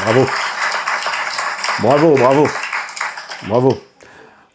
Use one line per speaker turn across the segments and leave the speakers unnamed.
Bravo. Bravo, bravo. Bravo.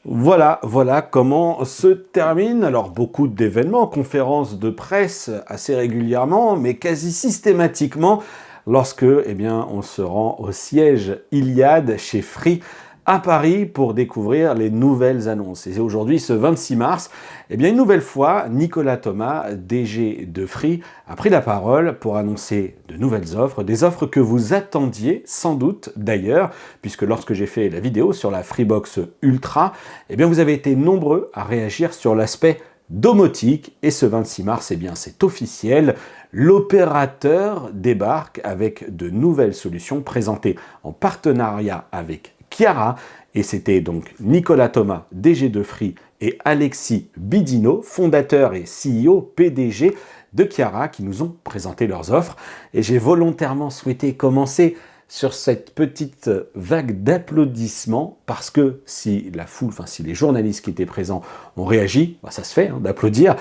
Voilà comment se termine, alors beaucoup d'événements, conférences de presse assez régulièrement, mais quasi systématiquement lorsque, on se rend au siège Iliad chez Free à Paris pour découvrir les nouvelles annonces. Et aujourd'hui, ce 26 mars, une nouvelle fois, Nicolas Thomas, DG de Free, a pris la parole pour annoncer de nouvelles offres, des offres que vous attendiez sans doute d'ailleurs, puisque lorsque j'ai fait la vidéo sur la Freebox Ultra, vous avez été nombreux à réagir sur l'aspect domotique, et ce 26 mars, c'est officiel, l'opérateur débarque avec de nouvelles solutions présentées en partenariat avec Chiara, et c'était donc Nicolas Thomas, DG de Free, et Alexis Bidino, fondateur et CEO, PDG de Chiara, qui nous ont présenté leurs offres. Et j'ai volontairement souhaité commencer sur cette petite vague d'applaudissements, parce que si la foule, si les journalistes qui étaient présents ont réagi, ça se fait d'applaudir,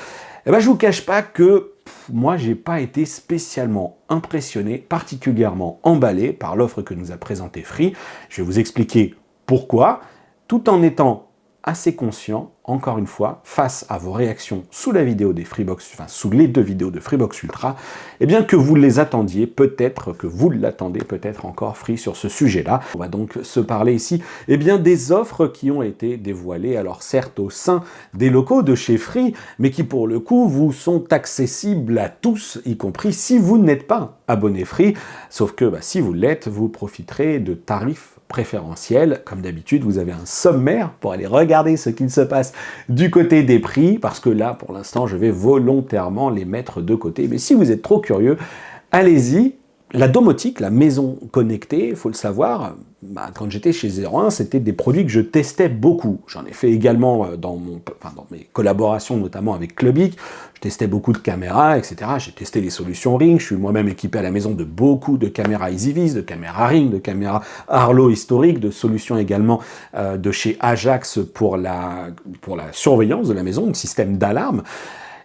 je vous cache pas que moi, j'ai pas été spécialement impressionné, particulièrement emballé par l'offre que nous a présentée Free. Je vais vous expliquer pourquoi, tout en étant assez conscient, encore une fois, face à vos réactions sous la vidéo des Freebox, sous les deux vidéos de Freebox Ultra, que vous les attendiez, peut-être que vous l'attendez, peut-être encore Free sur ce sujet-là. On va donc se parler ici, des offres qui ont été dévoilées, alors certes au sein des locaux de chez Free, mais qui pour le coup vous sont accessibles à tous, y compris si vous n'êtes pas abonné Free, sauf que si vous l'êtes, vous profiterez de tarifs préférentiel. Comme d'habitude, vous avez un sommaire pour aller regarder ce qu'il se passe du côté des prix, parce que là, pour l'instant, je vais volontairement les mettre de côté. Mais si vous êtes trop curieux, allez-y. La domotique, la maison connectée, il faut le savoir, quand j'étais chez 01, c'était des produits que je testais beaucoup. J'en ai fait également dans mes collaborations, notamment avec Clubic. Je testais beaucoup de caméras, etc. J'ai testé les solutions Ring. Je suis moi-même équipé à la maison de beaucoup de caméras EasyVis, de caméras Ring, de caméras Arlo historiques, de solutions également de chez Ajax pour la surveillance de la maison, un système d'alarme.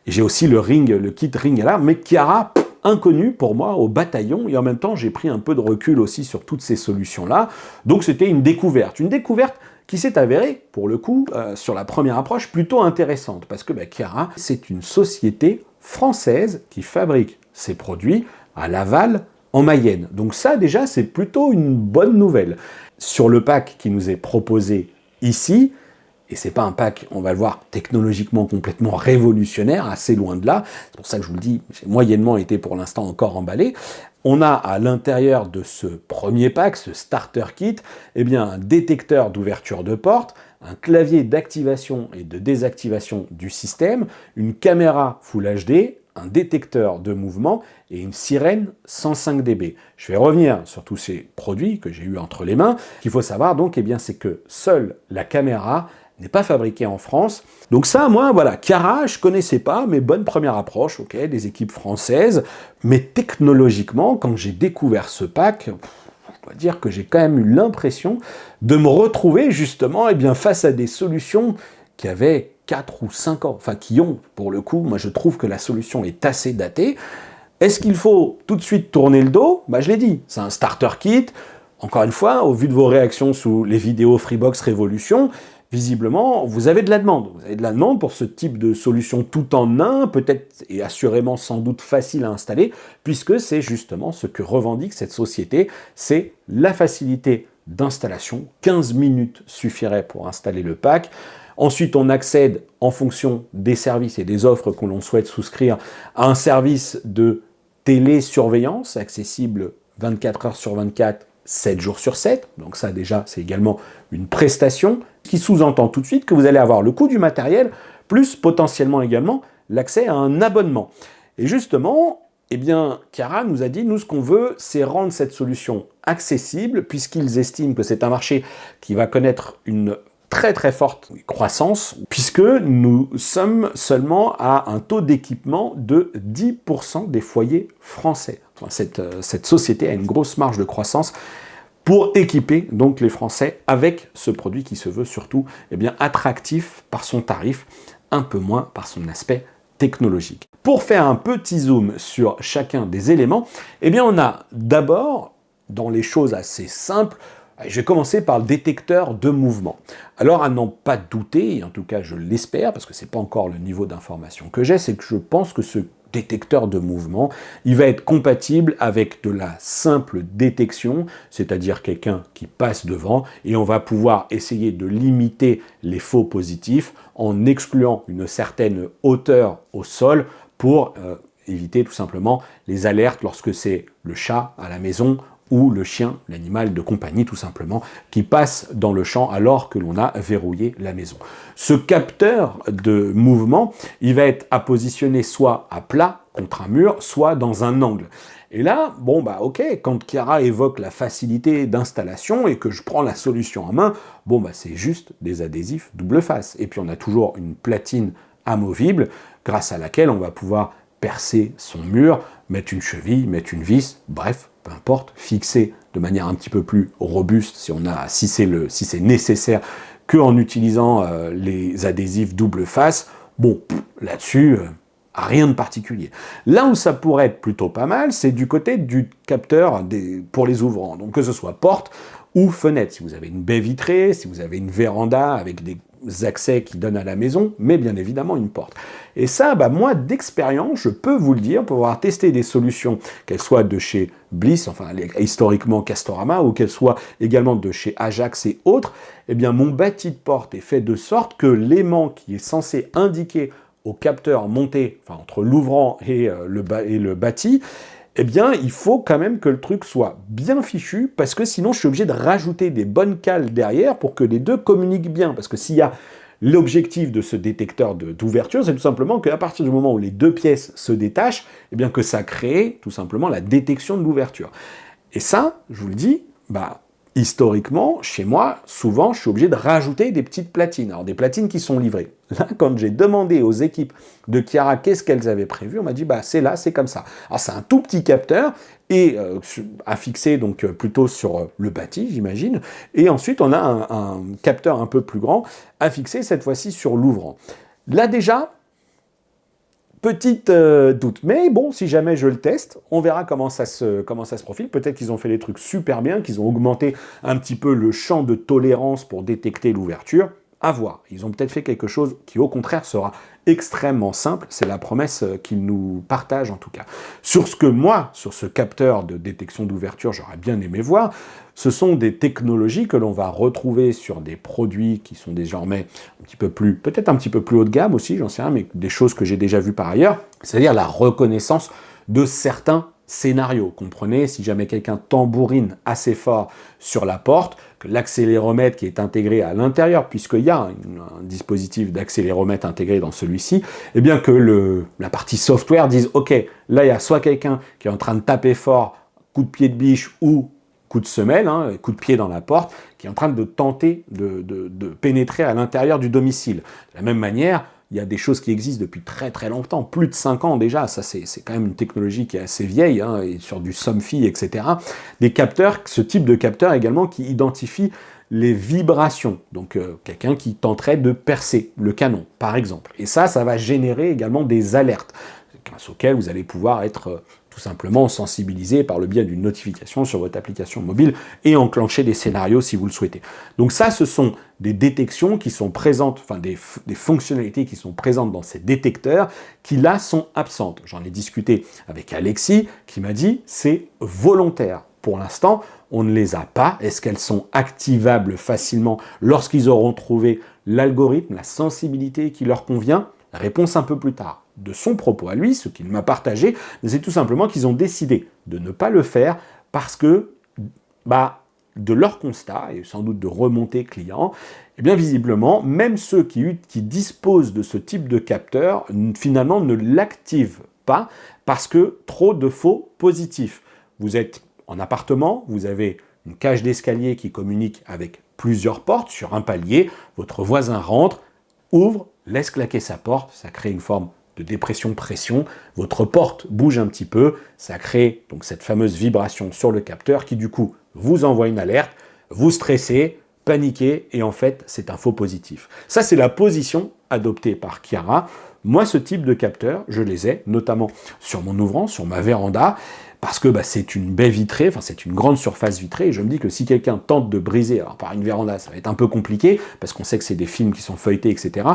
J'ai aussi le kit Ring Alarm, mais Chiara, inconnu pour moi au bataillon, et en même temps j'ai pris un peu de recul aussi sur toutes ces solutions-là, donc c'était une découverte qui s'est avérée, pour le coup, sur la première approche, plutôt intéressante, parce que Chiara, c'est une société française qui fabrique ses produits à Laval, en Mayenne. Donc ça, déjà, c'est plutôt une bonne nouvelle. Sur le pack qui nous est proposé ici, et c'est pas un pack, on va le voir, technologiquement complètement révolutionnaire, assez loin de là. C'est pour ça que je vous le dis, j'ai moyennement été pour l'instant encore emballé. On a à l'intérieur de ce premier pack, ce starter kit, un détecteur d'ouverture de porte, un clavier d'activation et de désactivation du système, une caméra Full HD, un détecteur de mouvement et une sirène 105 dB. Je vais revenir sur tous ces produits que j'ai eu entre les mains. Ce qu'il faut savoir donc, c'est que seule la caméra n'est pas fabriquée en France. Donc ça, moi, Chiara, je connaissais pas, mais bonne première approche, ok, des équipes françaises. Mais technologiquement, quand j'ai découvert ce pack, je dois dire que j'ai quand même eu l'impression de me retrouver justement face à des solutions qui avaient 4 ou 5 ans, qui ont, pour le coup, moi je trouve que la solution est assez datée. Est-ce qu'il faut tout de suite tourner le dos ? Je l'ai dit, c'est un starter kit. Encore une fois, au vu de vos réactions sous les vidéos Freebox Révolution, visiblement, vous avez de la demande. Vous avez de la demande pour ce type de solution tout en un, peut-être et assurément sans doute facile à installer, puisque c'est justement ce que revendique cette société, c'est la facilité d'installation. 15 minutes suffiraient pour installer le pack. Ensuite, on accède, en fonction des services et des offres que l'on souhaite souscrire, à un service de télésurveillance accessible 24 heures sur 24, 7 jours sur 7. Donc ça, déjà, c'est également une prestation qui sous-entend tout de suite que vous allez avoir le coût du matériel, plus potentiellement également l'accès à un abonnement. Et justement, Chiara nous a dit, nous, ce qu'on veut, c'est rendre cette solution accessible, puisqu'ils estiment que c'est un marché qui va connaître une très très forte croissance, puisque nous sommes seulement à un taux d'équipement de 10% des foyers français. Cette société a une grosse marge de croissance pour équiper donc les Français avec ce produit qui se veut surtout attractif par son tarif, un peu moins par son aspect technologique. Pour faire un petit zoom sur chacun des éléments, on a d'abord dans les choses assez simples, je vais commencer par le détecteur de mouvement. Alors, à n'en pas douter, et en tout cas je l'espère, parce que ce n'est pas encore le niveau d'information que j'ai, c'est que je pense que ce détecteur de mouvement, il va être compatible avec de la simple détection, c'est-à-dire quelqu'un qui passe devant, et on va pouvoir essayer de limiter les faux positifs en excluant une certaine hauteur au sol pour éviter tout simplement les alertes lorsque c'est le chat à la maison ou le chien, l'animal de compagnie tout simplement, qui passe dans le champ alors que l'on a verrouillé la maison. Ce capteur de mouvement, il va être à positionner soit à plat contre un mur, soit dans un angle. Et là, bon bah ok, quand Chiara évoque la facilité d'installation et que je prends la solution en main, bon bah c'est juste des adhésifs double face. Et puis on a toujours une platine amovible grâce à laquelle on va pouvoir percer son mur, mettre une cheville, mettre une vis, bref, peu importe, fixer de manière un petit peu plus robuste si c'est nécessaire qu'en utilisant les adhésifs double face. Bon, là-dessus, rien de particulier. Là où ça pourrait être plutôt pas mal, c'est du côté du capteur pour les ouvrants. Donc que ce soit porte ou fenêtre. Si vous avez une baie vitrée, si vous avez une véranda avec des accès qui donnent à la maison, mais bien évidemment une porte. Et ça, bah, moi, d'expérience, je peux vous le dire, pour avoir testé des solutions, qu'elles soient de chez Bliss, enfin historiquement Castorama, ou qu'elles soient également de chez Ajax et autres, eh bien mon bâti de porte est fait de sorte que l'aimant qui est censé indiquer au capteur monté, enfin entre l'ouvrant et le bâti, eh bien, il faut quand même que le truc soit bien fichu, parce que sinon, je suis obligé de rajouter des bonnes cales derrière pour que les deux communiquent bien. Parce que s'il y a l'objectif de ce détecteur d'ouverture, c'est tout simplement qu'à partir du moment où les deux pièces se détachent, eh bien que ça crée tout simplement la détection de l'ouverture. Et ça, je vous le dis, bah, historiquement, chez moi, souvent, je suis obligé de rajouter des petites platines. Alors, des platines qui sont livrées. Là, quand j'ai demandé aux équipes de Chiara qu'est-ce qu'elles avaient prévu, on m'a dit, bah, c'est là, c'est comme ça. Alors, c'est un tout petit capteur, et à fixer donc plutôt sur le bâti, j'imagine. Et ensuite, on a un capteur un peu plus grand à fixer, cette fois-ci, sur l'ouvrant. Là, déjà, petite doute, mais bon, si jamais je le teste, on verra comment ça se profile. Peut-être qu'ils ont fait des trucs super bien, qu'ils ont augmenté un petit peu le champ de tolérance pour détecter l'ouverture. À voir. Ils ont peut-être fait quelque chose qui, au contraire, sera extrêmement simple. C'est la promesse qu'ils nous partagent, en tout cas. Sur ce capteur de détection d'ouverture, j'aurais bien aimé voir, ce sont des technologies que l'on va retrouver sur des produits qui sont désormais peut-être un petit peu plus haut de gamme aussi, j'en sais rien, mais des choses que j'ai déjà vues par ailleurs, c'est-à-dire la reconnaissance de certains scénarios. Comprenez, si jamais quelqu'un tambourine assez fort sur la porte, que l'accéléromètre qui est intégré à l'intérieur, puisqu'il y a un dispositif d'accéléromètre intégré dans celui-ci, eh bien que la partie software dise « Ok, là il y a soit quelqu'un qui est en train de taper fort, coup de pied de biche ou coup de semelle, coup de pied dans la porte, qui est en train de tenter de pénétrer à l'intérieur du domicile. » De la même manière, il y a des choses qui existent depuis très très longtemps, plus de 5 ans déjà, ça c'est quand même une technologie qui est assez vieille, et sur du Somfy, etc. Des capteurs, ce type de capteur également qui identifie les vibrations, donc quelqu'un qui tenterait de percer le canon, par exemple. Et ça va générer également des alertes, grâce auxquelles vous allez pouvoir être tout simplement sensibilisé par le biais d'une notification sur votre application mobile et enclencher des scénarios si vous le souhaitez. Donc ça, ce sont des détections qui sont présentes, enfin des fonctionnalités qui sont présentes dans ces détecteurs qui là sont absentes. J'en ai discuté avec Alexis qui m'a dit c'est volontaire. Pour l'instant, on ne les a pas. Est-ce qu'elles sont activables facilement lorsqu'ils auront trouvé l'algorithme, la sensibilité qui leur convient? Réponse un peu plus tard. De son propos à lui, ce qu'il m'a partagé, c'est tout simplement qu'ils ont décidé de ne pas le faire parce que, de leur constat, et sans doute de remontée client, eh bien visiblement, même ceux qui disposent de ce type de capteur, finalement ne l'activent pas parce que trop de faux positifs. Vous êtes en appartement, vous avez une cage d'escalier qui communique avec plusieurs portes sur un palier, votre voisin rentre, ouvre, laisse claquer sa porte, ça crée une forme de dépression-pression, votre porte bouge un petit peu, ça crée donc cette fameuse vibration sur le capteur qui du coup vous envoie une alerte, vous stressez, paniquez et en fait c'est un faux positif. Ça c'est la position adoptée par Chiara. Moi ce type de capteur, je les ai notamment sur mon ouvrant, sur ma véranda, parce que c'est une baie vitrée, enfin c'est une grande surface vitrée, et je me dis que si quelqu'un tente de briser, alors par une véranda, ça va être un peu compliqué, parce qu'on sait que c'est des films qui sont feuilletés, etc.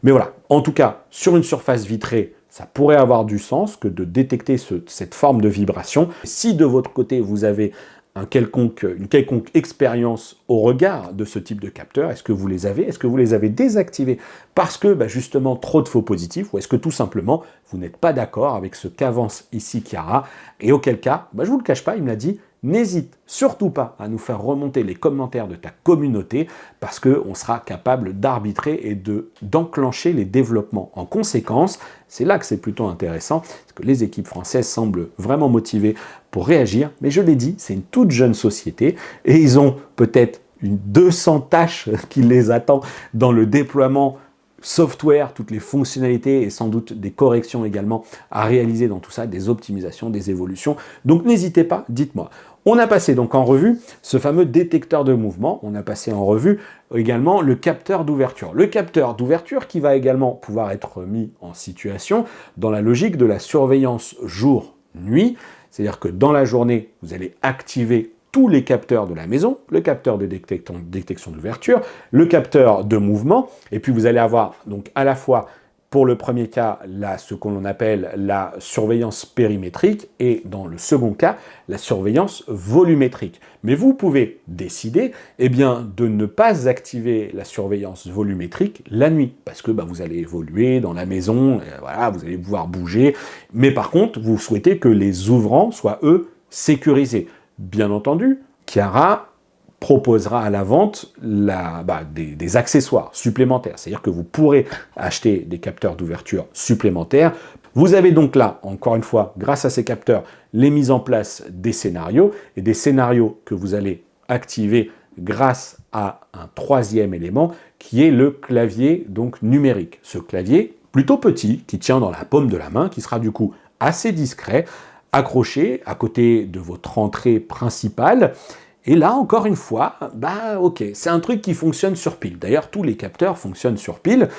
Mais voilà, en tout cas, sur une surface vitrée, ça pourrait avoir du sens que de détecter cette forme de vibration. Si de votre côté, vous avez une quelconque expérience au regard de ce type de capteur, est-ce que vous les avez? Est-ce que vous les avez désactivés parce que justement trop de faux positifs, ou est-ce que tout simplement vous n'êtes pas d'accord avec ce qu'avance ici Chiara? Et auquel cas, je vous le cache pas, il me l'a dit, n'hésite surtout pas à nous faire remonter les commentaires de ta communauté, parce qu'on sera capable d'arbitrer et d'enclencher les développements en conséquence. C'est là que c'est plutôt intéressant, parce que les équipes françaises semblent vraiment motivées pour réagir, mais je l'ai dit, c'est une toute jeune société, et ils ont peut-être une 200 tâches qui les attendent dans le déploiement software, toutes les fonctionnalités et sans doute des corrections également à réaliser dans tout ça, des optimisations, des évolutions. Donc n'hésitez pas, dites-moi. On a passé donc en revue ce fameux détecteur de mouvement, on a passé en revue également le capteur d'ouverture. Le capteur d'ouverture qui va également pouvoir être mis en situation dans la logique de la surveillance jour-nuit, c'est-à-dire que dans la journée, vous allez activer tous les capteurs de la maison, le capteur de détection d'ouverture, le capteur de mouvement, et puis vous allez avoir donc à la fois pour le premier cas ce qu'on appelle la surveillance périmétrique et dans le second cas la surveillance volumétrique. Mais vous pouvez décider de ne pas activer la surveillance volumétrique la nuit parce que vous allez évoluer dans la maison, voilà, vous allez pouvoir bouger, mais par contre vous souhaitez que les ouvrants soient eux sécurisés. Bien entendu, Chiara proposera à la vente des accessoires supplémentaires. C'est-à-dire que vous pourrez acheter des capteurs d'ouverture supplémentaires. Vous avez donc là, encore une fois, grâce à ces capteurs, les mises en place des scénarios, et des scénarios que vous allez activer grâce à un troisième élément, qui est le clavier donc numérique. Ce clavier, plutôt petit, qui tient dans la paume de la main, qui sera du coup assez discret, accroché à côté de votre entrée principale. Et là, encore une fois, ok, c'est un truc qui fonctionne sur pile. D'ailleurs, tous les capteurs fonctionnent sur pile,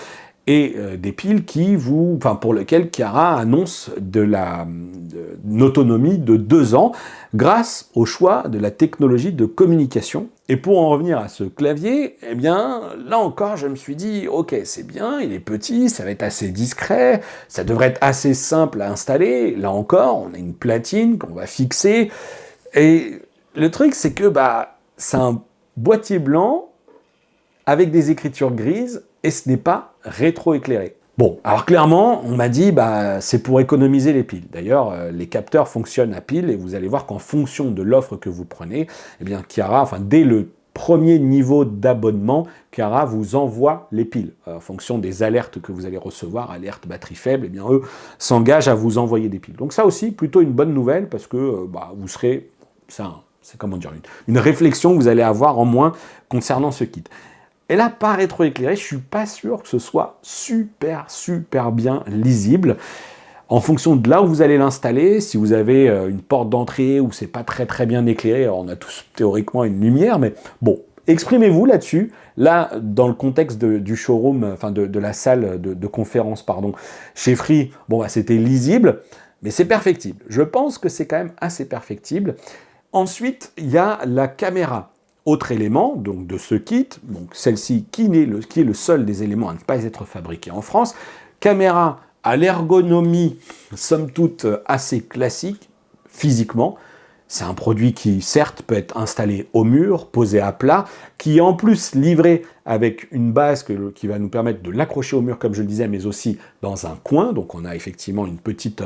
et des piles pour lesquelles Chiara annonce une autonomie de 2 ans grâce au choix de la technologie de communication. Et pour en revenir à ce clavier, là encore, je me suis dit, ok, c'est bien, il est petit, ça va être assez discret, ça devrait être assez simple à installer. Là encore, on a une platine qu'on va fixer, et le truc, c'est que c'est un boîtier blanc avec des écritures grises, et ce n'est pas rétroéclairé. Bon, alors clairement, on m'a dit, c'est pour économiser les piles. D'ailleurs, les capteurs fonctionnent à pile, et vous allez voir qu'en fonction de l'offre que vous prenez, Chiara, dès le premier niveau d'abonnement, Chiara vous envoie les piles. En fonction des alertes que vous allez recevoir, alertes batterie faible, eux s'engagent à vous envoyer des piles. Donc ça aussi, plutôt une bonne nouvelle, parce que vous serez... C'est comment dire, une réflexion que vous allez avoir en moins concernant ce kit. Et là, pas rétroéclairé, je ne suis pas sûr que ce soit super bien lisible. En fonction de là où vous allez l'installer, si vous avez une porte d'entrée où c'est pas très bien éclairé, alors on a tous théoriquement une lumière, mais bon, exprimez-vous là-dessus. Là, dans le contexte du showroom, de la salle de conférence, chez Free, c'était lisible, mais c'est perfectible. Je pense que c'est quand même assez perfectible. Ensuite, il y a la caméra. Autre élément donc, de ce kit, donc celle-ci qui est le seul des éléments à ne pas être fabriqué en France. Caméra à l'ergonomie, somme toute, assez classique, physiquement. C'est un produit qui, certes, peut être installé au mur, posé à plat, qui est en plus livré avec une base qui va nous permettre de l'accrocher au mur, comme je le disais, mais aussi dans un coin. Donc on a effectivement une petite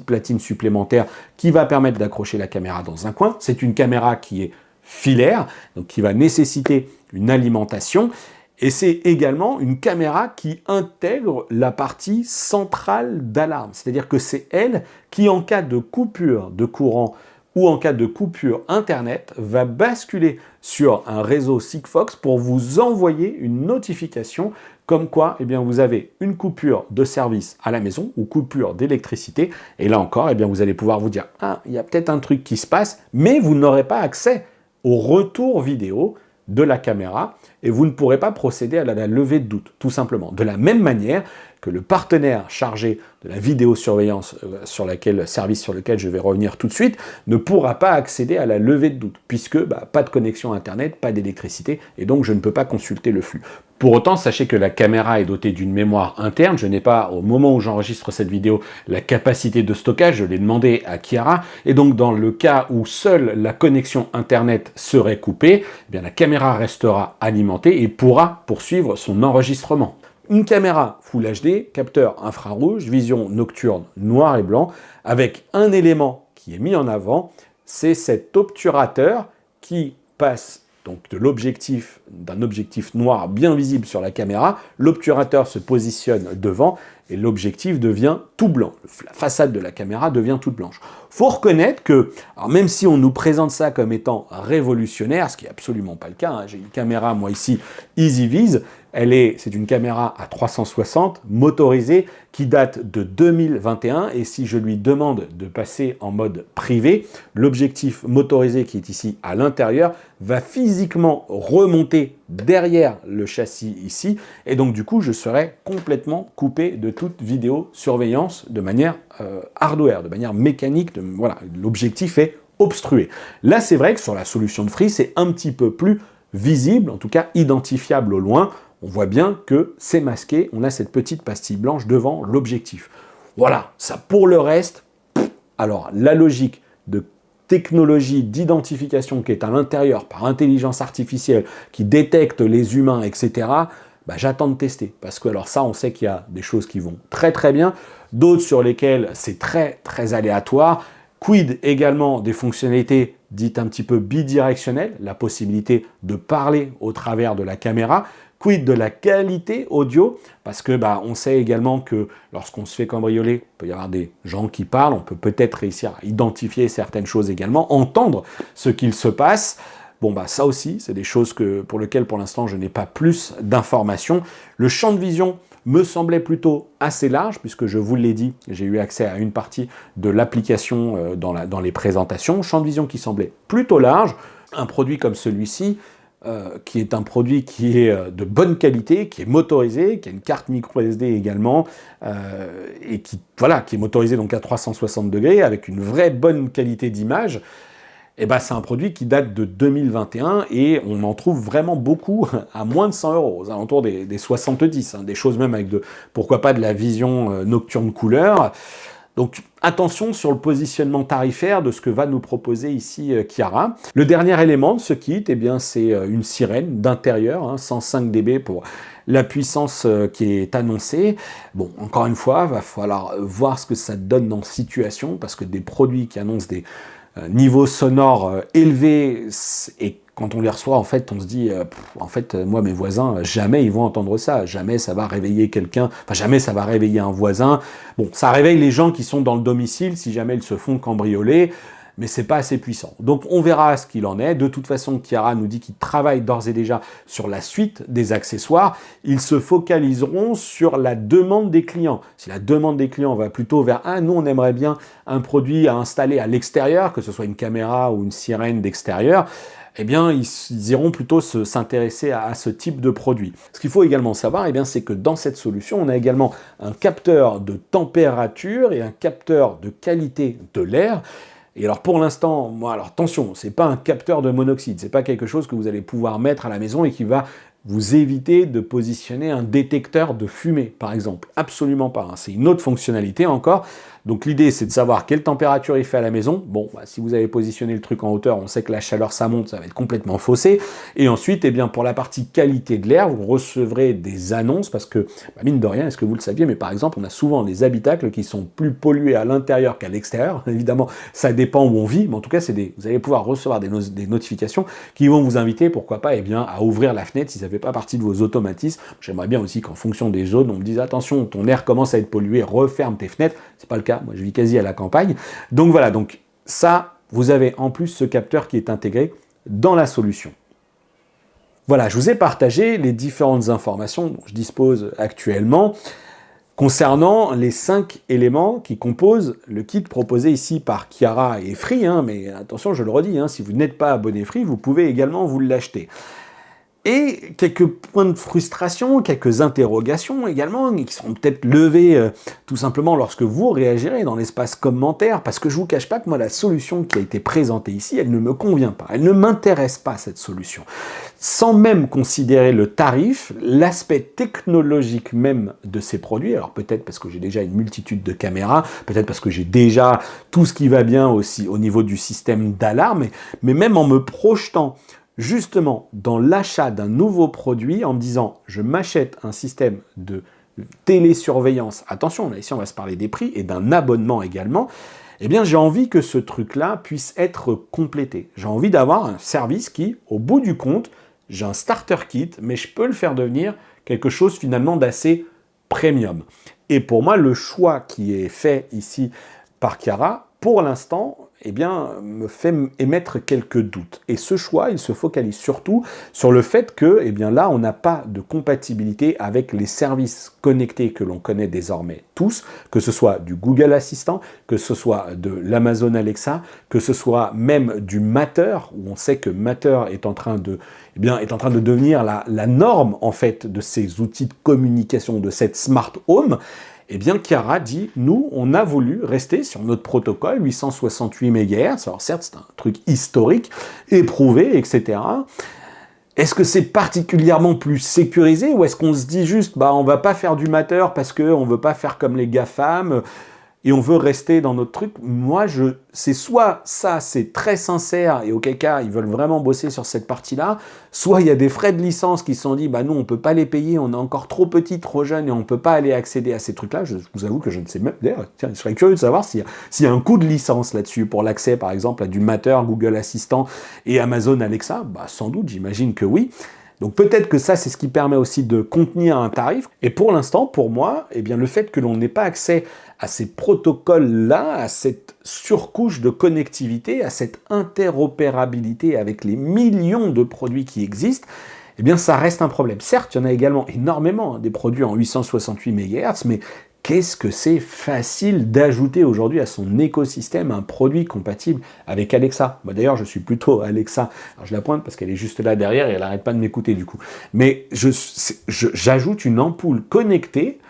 platine supplémentaire qui va permettre d'accrocher la caméra dans un coin. C'est une caméra qui est filaire, donc qui va nécessiter une alimentation. Et c'est également une caméra qui intègre la partie centrale d'alarme. C'est-à-dire que c'est elle qui, en cas de coupure de courant ou en cas de coupure Internet, va basculer sur un réseau Sigfox pour vous envoyer une notification comme quoi vous avez une coupure de service à la maison ou coupure d'électricité. Et là encore, vous allez pouvoir vous dire « Ah, il y a peut-être un truc qui se passe », mais vous n'aurez pas accès au retour vidéo de la caméra et vous ne pourrez pas procéder à la levée de doute, tout simplement. De la même manière que le partenaire chargé de la vidéosurveillance service sur lequel je vais revenir tout de suite, ne pourra pas accéder à la levée de doute, puisque pas de connexion Internet, pas d'électricité, et donc je ne peux pas consulter le flux. Pour autant, sachez que la caméra est dotée d'une mémoire interne. Je n'ai pas, au moment où j'enregistre cette vidéo, la capacité de stockage. Je l'ai demandé à Chiara. Et donc, dans le cas où seule la connexion Internet serait coupée, eh bien, la caméra restera alimentée et pourra poursuivre son enregistrement. Une caméra Full HD, capteur infrarouge, vision nocturne noir et blanc, avec un élément qui est mis en avant, c'est cet obturateur qui passe donc d'un objectif noir bien visible sur la caméra, l'obturateur se positionne devant et l'objectif devient tout blanc. La façade de la caméra devient toute blanche. Faut reconnaître que, alors même si on nous présente ça comme étant révolutionnaire, ce qui n'est absolument pas le cas, j'ai une caméra, moi ici, EasyViz, c'est une caméra à 360 motorisée qui date de 2021 et si je lui demande de passer en mode privé, l'objectif motorisé qui est ici à l'intérieur va physiquement remonter derrière le châssis ici et donc du coup je serai complètement coupé de toute vidéosurveillance de manière hardware, de manière mécanique, voilà, l'objectif est obstrué. Là c'est vrai que sur la solution de Free c'est un petit peu plus visible, en tout cas identifiable au loin. On voit bien que c'est masqué, on a cette petite pastille blanche devant l'objectif. Voilà, ça pour le reste, alors la logique de technologie d'identification qui est à l'intérieur par intelligence artificielle, qui détecte les humains, etc., j'attends de tester. Parce que alors ça, on sait qu'il y a des choses qui vont très très bien, d'autres sur lesquelles c'est très très aléatoire. Quid également des fonctionnalités dites un petit peu bidirectionnelles, la possibilité de parler au travers de la caméra. Quid de la qualité audio, parce que on sait également que lorsqu'on se fait cambrioler, il peut y avoir des gens qui parlent, on peut peut-être réussir à identifier certaines choses également, entendre ce qu'il se passe. Bon, ça aussi, c'est des choses pour lesquelles pour l'instant je n'ai pas plus d'informations. Le champ de vision me semblait plutôt assez large, puisque je vous l'ai dit, j'ai eu accès à une partie de l'application dans les présentations. Champ de vision qui semblait plutôt large. Un produit comme celui-ci, qui est un produit qui est de bonne qualité, qui est motorisé, qui a une carte micro SD également, et qui est motorisé donc à 360 degrés, avec une vraie bonne qualité d'image. Et c'est un produit qui date de 2021 et on en trouve vraiment beaucoup à moins de 100 €, aux alentours des 70, des choses même avec pourquoi pas de la vision nocturne couleur. Donc attention sur le positionnement tarifaire de ce que va nous proposer ici Chiara. Le dernier élément de ce kit, c'est une sirène d'intérieur, 105 dB pour la puissance qui est annoncée. Bon, encore une fois, va falloir voir ce que ça donne dans situation, parce que des produits qui annoncent des niveaux sonores élevés, et quand on les reçoit, en fait, on se dit, moi, mes voisins, jamais ils vont entendre ça, jamais ça va réveiller quelqu'un, jamais ça va réveiller un voisin. Bon, ça réveille les gens qui sont dans le domicile, si jamais ils se font cambrioler, mais c'est pas assez puissant. Donc on verra ce qu'il en est. De toute façon, Chiara nous dit qu'ils travaillent d'ores et déjà sur la suite des accessoires. Ils se focaliseront sur la demande des clients. Si la demande des clients va plutôt vers « Ah, nous, on aimerait bien un produit à installer à l'extérieur, que ce soit une caméra ou une sirène d'extérieur », eh bien, ils iront plutôt s'intéresser à ce type de produit. Ce qu'il faut également savoir, c'est que dans cette solution, on a également un capteur de température et un capteur de qualité de l'air. Et alors pour l'instant, attention, c'est pas un capteur de monoxyde, c'est pas quelque chose que vous allez pouvoir mettre à la maison et qui va vous éviter de positionner un détecteur de fumée, par exemple. Absolument pas, c'est une autre fonctionnalité encore. Donc l'idée, c'est de savoir quelle température il fait à la maison. Bon, si vous avez positionné le truc en hauteur, on sait que la chaleur, ça monte, ça va être complètement faussé. Et ensuite, pour la partie qualité de l'air, vous recevrez des annonces, parce que, mine de rien, est-ce que vous le saviez, mais par exemple, on a souvent des habitacles qui sont plus pollués à l'intérieur qu'à l'extérieur. Évidemment, ça dépend où on vit, mais en tout cas, vous allez pouvoir recevoir des notifications qui vont vous inviter, pourquoi pas, à ouvrir la fenêtre si ça fait pas partie de vos automatismes. J'aimerais bien aussi qu'en fonction des zones, on me dise attention, ton air commence à être pollué, referme tes fenêtres. C'est pas le cas, moi je vis quasi à la campagne. Donc voilà, donc ça, vous avez en plus ce capteur qui est intégré dans la solution. Voilà, je vous ai partagé les différentes informations dont je dispose actuellement concernant les 5 éléments qui composent le kit proposé ici par Chiara et Free, mais attention, je le redis, si vous n'êtes pas abonné Free, vous pouvez également vous l'acheter. Et quelques points de frustration, quelques interrogations également, qui seront peut-être levées tout simplement lorsque vous réagirez dans l'espace commentaire, parce que je vous cache pas que moi, la solution qui a été présentée ici, elle ne me convient pas, elle ne m'intéresse pas, cette solution. Sans même considérer le tarif, l'aspect technologique même de ces produits, alors peut-être parce que j'ai déjà une multitude de caméras, peut-être parce que j'ai déjà tout ce qui va bien aussi au niveau du système d'alarme, mais même en me projetant justement dans l'achat d'un nouveau produit, en me disant je m'achète un système de télésurveillance, attention, là ici on va se parler des prix, et d'un abonnement également, eh bien j'ai envie que ce truc-là puisse être complété. J'ai envie d'avoir un service qui, au bout du compte, j'ai un starter kit, mais je peux le faire devenir quelque chose finalement d'assez premium. Et pour moi, le choix qui est fait ici par Chiara, pour l'instant, eh bien, me fait émettre quelques doutes. Et ce choix, il se focalise surtout sur le fait que, eh bien là, on n'a pas de compatibilité avec les services connectés que l'on connaît désormais tous, que ce soit du Google Assistant, que ce soit de l'Amazon Alexa, que ce soit même du Matter, où on sait que Matter est en train de, eh bien, est en train de devenir la norme, en fait, de ces outils de communication, de cette smart home. Eh bien, Chiara dit, nous, on a voulu rester sur notre protocole 868 MHz. Alors certes, c'est un truc historique, éprouvé, etc. Est-ce que c'est particulièrement plus sécurisé ou est-ce qu'on se dit juste, bah, on va pas faire du Matter parce qu'on veut pas faire comme les GAFAM et on veut rester dans notre truc? Moi, c'est soit ça, c'est très sincère et auquel cas, ils veulent vraiment bosser sur cette partie-là, soit il y a des frais de licence qui se sont dit, bah nous, on peut pas les payer, on est encore trop petit, trop jeune et on peut pas aller accéder à ces trucs-là. Je vous avoue que je ne sais même, d'ailleurs, tiens, je serais curieux de savoir s'il y a un coût de licence là-dessus pour l'accès, par exemple, à du Matter, Google Assistant et Amazon Alexa. Bah sans doute, j'imagine que oui. Donc peut-être que ça, c'est ce qui permet aussi de contenir un tarif. Et pour l'instant, pour moi, eh bien, le fait que l'on n'ait pas accès à ces protocoles-là, à cette surcouche de connectivité, à cette interopérabilité avec les millions de produits qui existent, eh bien, ça reste un problème. Certes, il y en a également énormément, des produits en 868 MHz, mais qu'est-ce que c'est facile d'ajouter aujourd'hui à son écosystème un produit compatible avec Alexa. Bah d'ailleurs, je suis plutôt Alexa. Alors, je la pointe parce qu'elle est juste là derrière et elle n'arrête pas de m'écouter du coup. Mais j'ajoute une ampoule connectée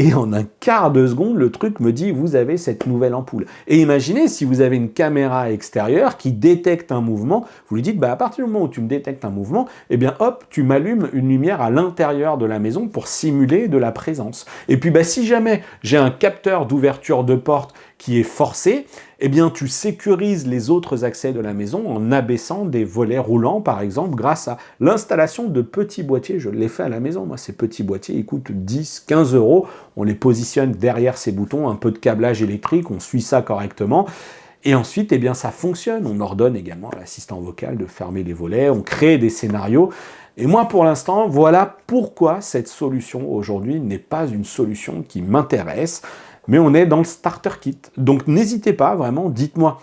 et en un quart de seconde, le truc me dit « vous avez cette nouvelle ampoule ». Et imaginez si vous avez une caméra extérieure qui détecte un mouvement, vous lui dites bah, « à partir du moment où tu me détectes un mouvement, eh bien hop, tu m'allumes une lumière à l'intérieur de la maison pour simuler de la présence ». Et puis bah, si jamais j'ai un capteur d'ouverture de porte qui est forcé, eh bien tu sécurises les autres accès de la maison en abaissant des volets roulants, par exemple, grâce à l'installation de petits boîtiers. Je l'ai fait à la maison, moi, ces petits boîtiers, ils coûtent 10, 15 €. On les positionne derrière ces boutons, un peu de câblage électrique, on suit ça correctement. Et ensuite, eh bien, ça fonctionne. On ordonne également à l'assistant vocal de fermer les volets, on crée des scénarios. Et moi, pour l'instant, voilà pourquoi cette solution aujourd'hui n'est pas une solution qui m'intéresse. Mais on est dans le starter kit. Donc n'hésitez pas, vraiment, dites-moi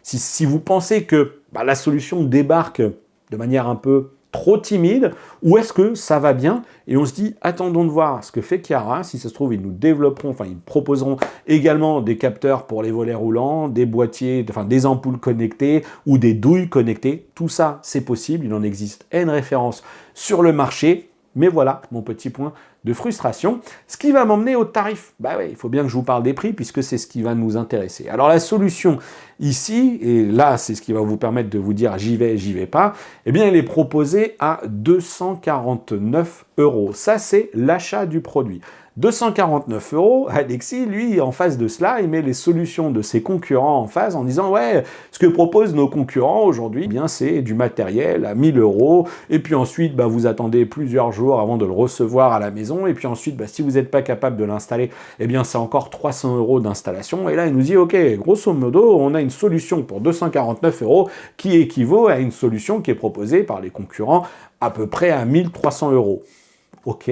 si vous pensez que bah, la solution débarque de manière un peu trop timide, ou est-ce que ça va bien? Et on se dit, attendons de voir ce que fait Chiara. Si ça se trouve, ils nous développeront, enfin, ils proposeront également des capteurs pour les volets roulants, des boîtiers, enfin, des ampoules connectées ou des douilles connectées. Tout ça, c'est possible. Il en existe une référence sur le marché. Mais voilà mon petit point de frustration. Ce qui va m'emmener au tarif. Bah oui, il faut bien que je vous parle des prix puisque c'est ce qui va nous intéresser. Alors la solution ici, et là c'est ce qui va vous permettre de vous dire j'y vais pas, eh bien elle est proposée à 249 €. Ça c'est l'achat du produit. 249 €, Alexis, lui, en face de cela, il met les solutions de ses concurrents en face en disant « Ouais, ce que proposent nos concurrents aujourd'hui, eh bien c'est du matériel à 1000 €, et puis ensuite, bah, vous attendez plusieurs jours avant de le recevoir à la maison, et puis ensuite, bah, si vous n'êtes pas capable de l'installer, eh bien c'est encore 300 € d'installation. » Et là, il nous dit « Ok, grosso modo, on a une solution pour 249 € qui équivaut à une solution qui est proposée par les concurrents à peu près à 1300 €. » Ok,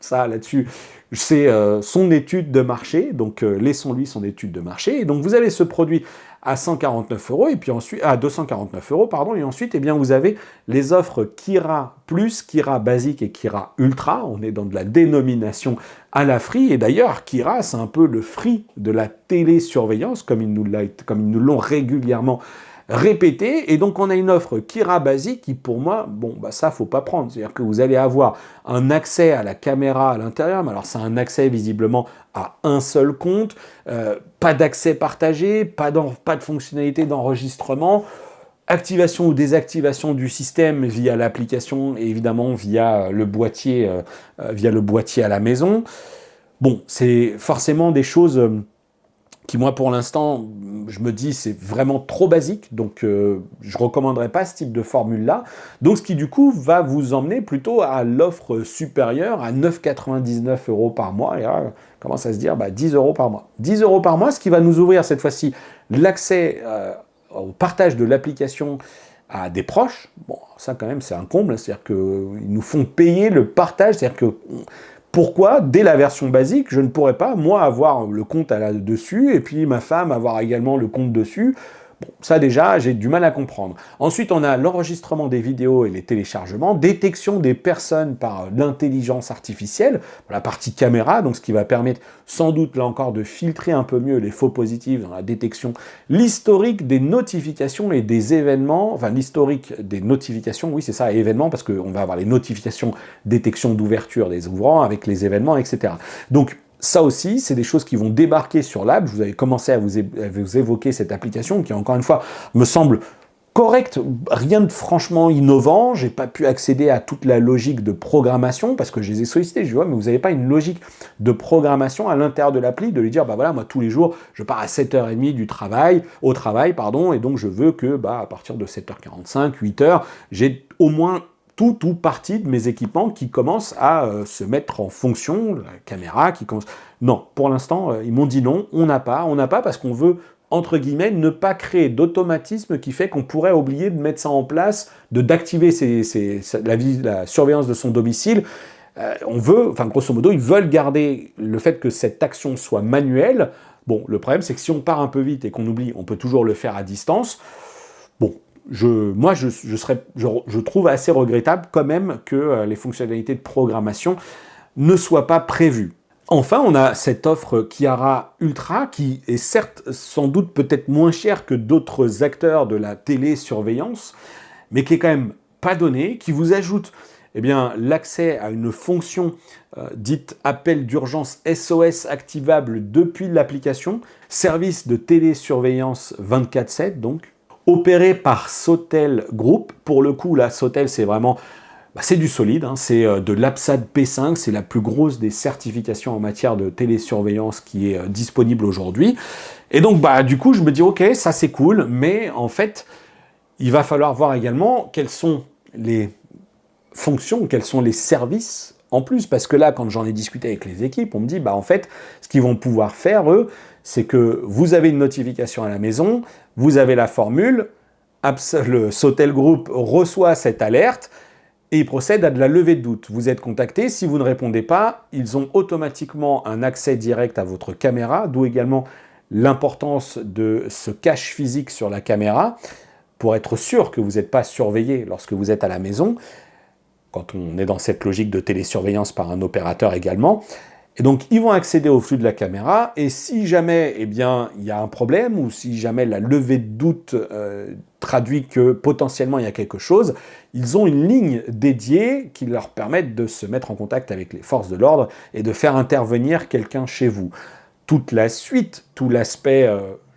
ça là-dessus, c'est son étude de marché, donc laissons-lui son étude de marché. Et donc vous avez ce produit à 149 € et puis ensuite à 249 €, pardon, et ensuite eh bien vous avez les offres Kira Plus, Kira Basique et Kira Ultra. On est dans de la dénomination à la Free, et d'ailleurs Kira c'est un peu le Free de la télésurveillance, comme ils nous l'ont régulièrement répéter, et donc on a une offre Kira basique qui, pour moi, bon, bah ça, faut pas prendre. C'est-à-dire que vous allez avoir un accès à la caméra à l'intérieur, mais alors c'est un accès visiblement à un seul compte, pas d'accès partagé, pas de fonctionnalité d'enregistrement, activation ou désactivation du système via l'application et évidemment via le boîtier à la maison. Bon, c'est forcément des choses qui, moi, pour l'instant, je me dis, c'est vraiment trop basique, donc je ne recommanderais pas ce type de formule-là. Donc, ce qui, du coup, va vous emmener plutôt à l'offre supérieure, à 9,99 € par mois, et là, commence à se dire, 10 € par mois. 10 € par mois, ce qui va nous ouvrir, cette fois-ci, l'accès au partage de l'application à des proches. Bon, ça, quand même, c'est un comble, c'est-à-dire qu'ils nous font payer le partage, c'est-à-dire que... Pourquoi, dès la version basique, je ne pourrais pas, moi, avoir le compte dessus, et puis ma femme avoir également le compte dessus? Bon, ça déjà, j'ai du mal à comprendre. Ensuite, on a l'enregistrement des vidéos et les téléchargements, détection des personnes par l'intelligence artificielle, la partie caméra, donc ce qui va permettre sans doute, là encore, de filtrer un peu mieux les faux positifs dans la détection, l'historique des notifications et des événements, enfin l'historique des notifications, oui c'est ça, et événements, parce qu'on va avoir les notifications, détection d'ouverture des ouvrants avec les événements, etc. Donc, ça aussi, c'est des choses qui vont débarquer sur l'app. Je vous avais commencé à vous évoquer cette application qui, encore une fois, me semble correcte. Rien de franchement innovant. J'ai pas pu accéder à toute la logique de programmation parce que je les ai sollicités. Je dis, ouais, mais vous n'avez pas une logique de programmation à l'intérieur de l'appli, de lui dire, bah voilà, moi, tous les jours, je pars à 7h30 au travail, et donc je veux que, à partir de 7h45, 8h, j'ai au moins tout ou partie de mes équipements qui commencent à se mettre en fonction, la caméra qui commence... Non, pour l'instant, ils m'ont dit non, on n'a pas parce qu'on veut, entre guillemets, ne pas créer d'automatisme qui fait qu'on pourrait oublier de mettre ça en place, d'activer la surveillance de son domicile. On veut, enfin grosso modo, ils veulent garder le fait que cette action soit manuelle. Bon, le problème, c'est que si on part un peu vite et qu'on oublie, on peut toujours le faire à distance. Bon, je trouve assez regrettable quand même que les fonctionnalités de programmation ne soient pas prévues. Enfin, on a cette offre Kiara Ultra qui est certes sans doute peut-être moins chère que d'autres acteurs de la télésurveillance, mais qui est quand même pas donnée, qui vous ajoute l'accès à une fonction dite appel d'urgence SOS activable depuis l'application, service de télésurveillance 24/7 donc, opéré par Sotel Group. Pour le coup, là, Sotel, c'est vraiment... c'est du solide, hein, c'est de l'APSAD P5, c'est la plus grosse des certifications en matière de télésurveillance qui est disponible aujourd'hui. Et donc, du coup, je me dis, ok, ça c'est cool, mais en fait, il va falloir voir également quelles sont les fonctions, quels sont les services en plus, parce que là, quand j'en ai discuté avec les équipes, on me dit, en fait, ce qu'ils vont pouvoir faire, eux, c'est que vous avez une notification à la maison, vous avez la formule, le Sotel Group reçoit cette alerte et il procède à de la levée de doute. Vous êtes contacté, si vous ne répondez pas, ils ont automatiquement un accès direct à votre caméra, d'où également l'importance de ce cache physique sur la caméra pour être sûr que vous n'êtes pas surveillé lorsque vous êtes à la maison, quand on est dans cette logique de télésurveillance par un opérateur également. Et donc, ils vont accéder au flux de la caméra, et si jamais, il y a un problème, ou si jamais la levée de doute traduit que potentiellement il y a quelque chose, ils ont une ligne dédiée qui leur permet de se mettre en contact avec les forces de l'ordre et de faire intervenir quelqu'un chez vous. Toute la suite, tout l'aspect,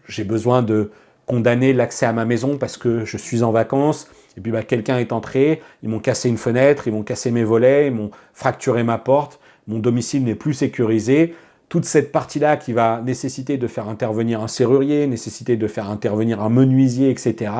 j'ai besoin de condamner l'accès à ma maison parce que je suis en vacances, et puis quelqu'un est entré, ils m'ont cassé une fenêtre, ils m'ont cassé mes volets, ils m'ont fracturé ma porte, mon domicile n'est plus sécurisé. Toute cette partie-là qui va nécessiter de faire intervenir un serrurier, nécessiter de faire intervenir un menuisier, etc.,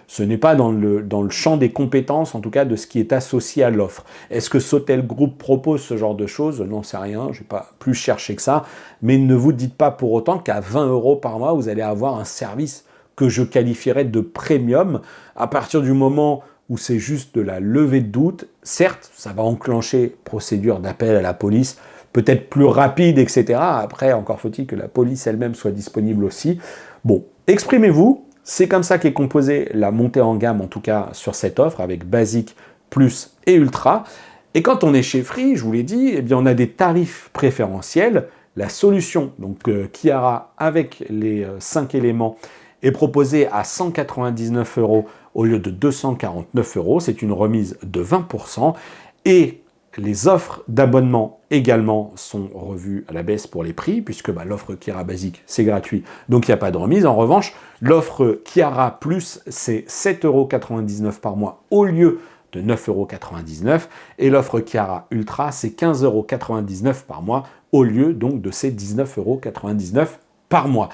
ce n'est pas dans le champ des compétences, en tout cas de ce qui est associé à l'offre. Est-ce que Sotel Group propose ce genre de choses? Non, c'est rien, je n'ai pas plus cherché que ça. Mais ne vous dites pas pour autant qu'à 20 € par mois, vous allez avoir un service que je qualifierais de premium. À partir du moment où c'est juste de la levée de doute, certes, ça va enclencher procédure d'appel à la police, peut-être plus rapide, etc. Après, encore faut-il que la police elle-même soit disponible aussi. Bon, exprimez-vous, c'est comme ça qu'est composée la montée en gamme, en tout cas sur cette offre, avec Basique, Plus et Ultra. Et quand on est chez Free, je vous l'ai dit, on a des tarifs préférentiels. La solution, donc Kiara avec les 5 éléments, est proposé à 199 € au lieu de 249 €. C'est une remise de 20%. Et les offres d'abonnement également sont revues à la baisse pour les prix, puisque l'offre Chiara Basique, c'est gratuit, donc il n'y a pas de remise. En revanche, l'offre Chiara Plus, c'est 7,99 € par mois au lieu de 9,99 €. Et l'offre Chiara Ultra, c'est 15,99 € par mois au lieu donc de ces 19,99 € par mois.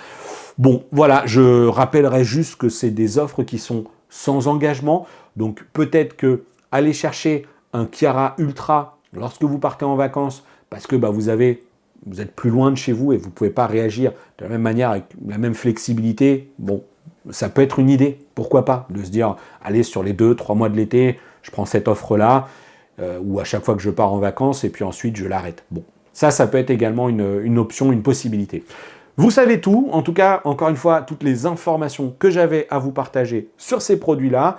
Bon, voilà, je rappellerai juste que c'est des offres qui sont sans engagement, donc peut-être que aller chercher un Chiara Ultra lorsque vous partez en vacances, parce que vous êtes plus loin de chez vous et vous ne pouvez pas réagir de la même manière, avec la même flexibilité, bon, ça peut être une idée, pourquoi pas, de se dire, allez, sur les 2-3 mois de l'été, je prends cette offre-là, ou à chaque fois que je pars en vacances, et puis ensuite je l'arrête. Bon, ça peut être également une option, une possibilité. Vous savez tout, en tout cas, encore une fois, toutes les informations que j'avais à vous partager sur ces produits-là.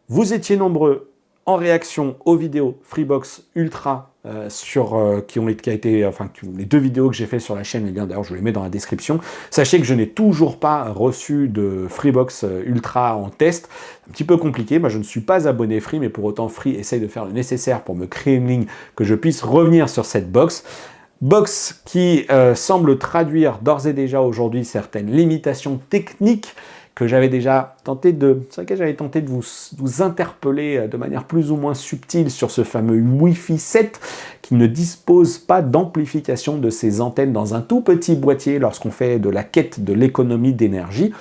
Vous étiez nombreux en réaction aux vidéos Freebox Ultra les 2 vidéos que j'ai fait sur la chaîne, les liens d'ailleurs je les mets dans la description. Sachez que je n'ai toujours pas reçu de Freebox Ultra en test. Un petit peu compliqué, moi je ne suis pas abonné Free, mais pour autant Free essaye de faire le nécessaire pour me créer une ligne que je puisse revenir sur cette box. Box qui semble traduire d'ores et déjà aujourd'hui certaines limitations techniques que j'avais déjà tenté sur lesquelles j'avais tenté de vous interpeller de manière plus ou moins subtile sur ce fameux Wi-Fi 7 qui ne dispose pas d'amplification de ses antennes dans un tout petit boîtier lorsqu'on fait de la quête de l'économie d'énergie.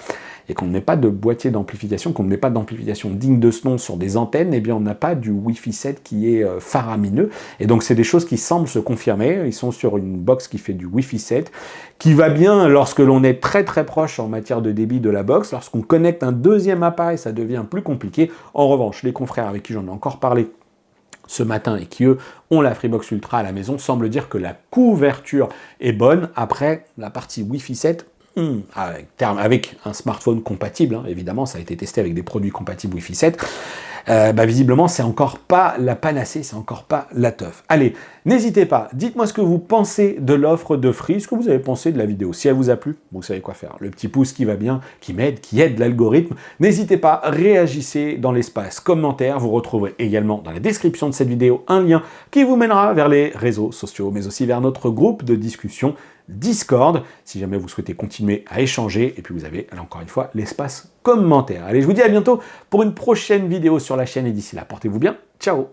Et qu'on ne met pas de boîtier d'amplification, qu'on ne met pas d'amplification digne de ce nom sur des antennes, eh bien on n'a pas du Wi-Fi 7 qui est faramineux. Et donc c'est des choses qui semblent se confirmer. Ils sont sur une box qui fait du Wi-Fi 7, qui va bien lorsque l'on est très très proche en matière de débit de la box. Lorsqu'on connecte un deuxième appareil, ça devient plus compliqué. En revanche, les confrères avec qui j'en ai encore parlé ce matin et qui, eux, ont la Freebox Ultra à la maison, semblent dire que la couverture est bonne. Après, la partie Wi-Fi 7, avec un smartphone compatible, évidemment, ça a été testé avec des produits compatibles Wi-Fi 7, visiblement, c'est encore pas la panacée, c'est encore pas la teuf. Allez, n'hésitez pas, dites-moi ce que vous pensez de l'offre de Free, ce que vous avez pensé de la vidéo. Si elle vous a plu, vous savez quoi faire. Le petit pouce qui va bien, qui m'aide, qui aide l'algorithme. N'hésitez pas, réagissez dans l'espace commentaire. Vous retrouverez également dans la description de cette vidéo un lien qui vous mènera vers les réseaux sociaux, mais aussi vers notre groupe de discussion Discord, si jamais vous souhaitez continuer à échanger. Et puis vous avez, encore une fois, l'espace commentaire. Allez, je vous dis à bientôt pour une prochaine vidéo sur la chaîne, et d'ici là, portez-vous bien. Ciao!